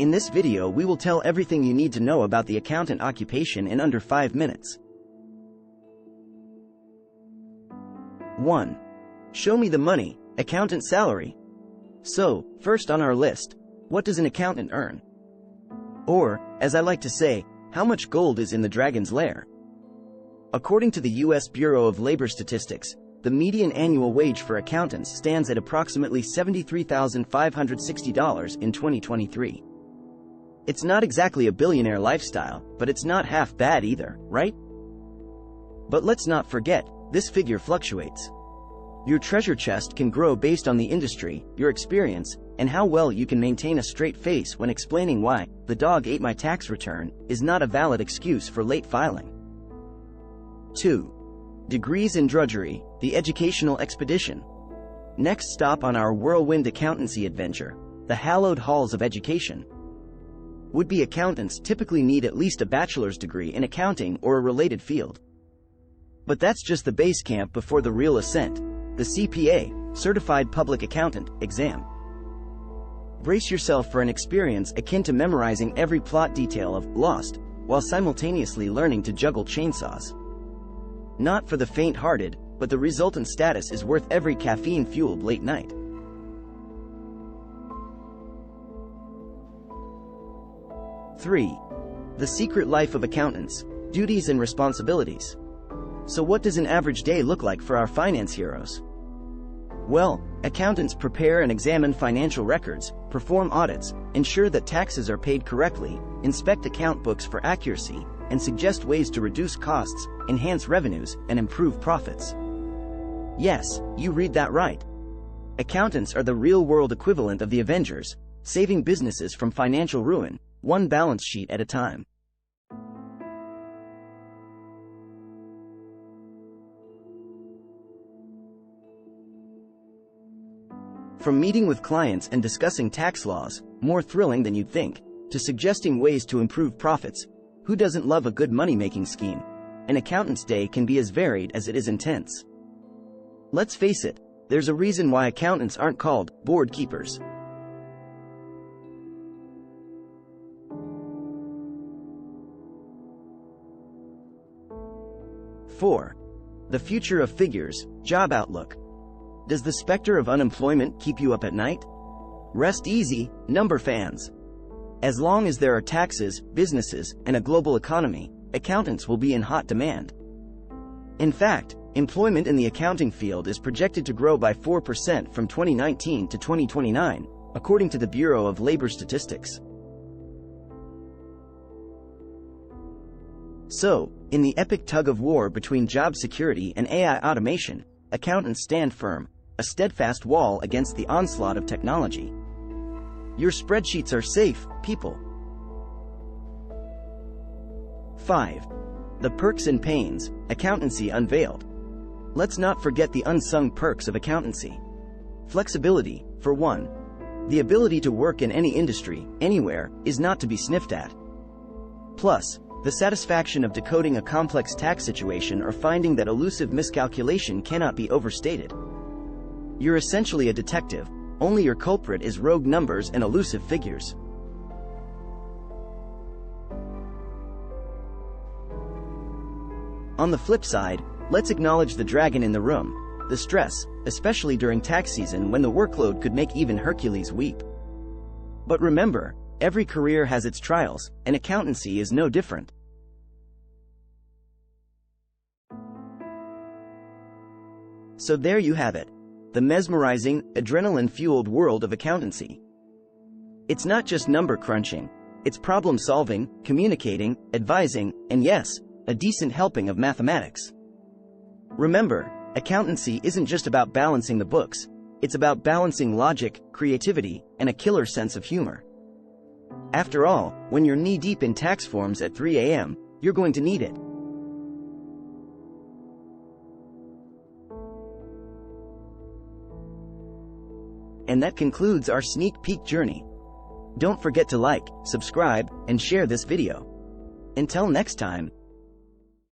In this video we will tell everything you need to know about the accountant occupation in under 5 minutes. 1. Show me the money, accountant salary. So, first on our list, what does an accountant earn? Or, as I like to say, how much gold is in the dragon's lair? According to the U.S. Bureau of Labor Statistics, the median annual wage for accountants stands at approximately $73,560 in 2023. It's not exactly a billionaire lifestyle, but it's not half bad either, right? But let's not forget, this figure fluctuates. Your treasure chest can grow based on the industry, your experience, and how well you can maintain a straight face when explaining why "the dog ate my tax return" is not a valid excuse for late filing. 2. Degrees in drudgery, the educational expedition. Next stop on our whirlwind accountancy adventure, the hallowed halls of education. Would-be accountants typically need at least a bachelor's degree in accounting or a related field. But that's just the base camp before the real ascent, the CPA, Certified Public Accountant, exam. Brace yourself for an experience akin to memorizing every plot detail of Lost, while simultaneously learning to juggle chainsaws. Not for the faint-hearted, but the resultant status is worth every caffeine-fueled late night. 3. The secret life of accountants, duties and responsibilities. So what does an average day look like for our finance heroes? Well, accountants prepare and examine financial records, perform audits, ensure that taxes are paid correctly, inspect account books for accuracy, and suggest ways to reduce costs, enhance revenues, and improve profits. Yes, you read that right. Accountants are the real-world equivalent of the Avengers, saving businesses from financial ruin, one balance sheet at a time. From meeting with clients and discussing tax laws, more thrilling than you'd think, to suggesting ways to improve profits, who doesn't love a good money-making scheme? An accountant's day can be as varied as it is intense. Let's face it, there's a reason why accountants aren't called board keepers. 4. The future of figures, job outlook. Does the specter of unemployment keep you up at night? Rest easy, number fans. As long as there are taxes, businesses, and a global economy, accountants will be in hot demand. In fact, employment in the accounting field is projected to grow by 4% from 2019 to 2029, according to the Bureau of Labor Statistics. So, in the epic tug-of-war between job security and AI automation, accountants stand firm, a steadfast wall against the onslaught of technology. Your spreadsheets are safe, people. 5. The perks and pains, accountancy unveiled. Let's not forget the unsung perks of accountancy. Flexibility, for one. The ability to work in any industry, anywhere, is not to be sniffed at. Plus, the satisfaction of decoding a complex tax situation or finding that elusive miscalculation cannot be overstated. You're essentially a detective, only your culprit is rogue numbers and elusive figures. On the flip side, let's acknowledge the dragon in the room, the stress, especially during tax season when the workload could make even Hercules weep. But remember, every career has its trials, and accountancy is no different. So there you have it, the mesmerizing, adrenaline-fueled world of accountancy. It's not just number crunching, it's problem solving, communicating, advising, and yes, a decent helping of mathematics. Remember, accountancy isn't just about balancing the books, it's about balancing logic, creativity, and a killer sense of humor. After all, when you're knee-deep in tax forms at 3 a.m., you're going to need it. And that concludes our sneak peek journey. Don't forget to like, subscribe, and share this video. Until next time,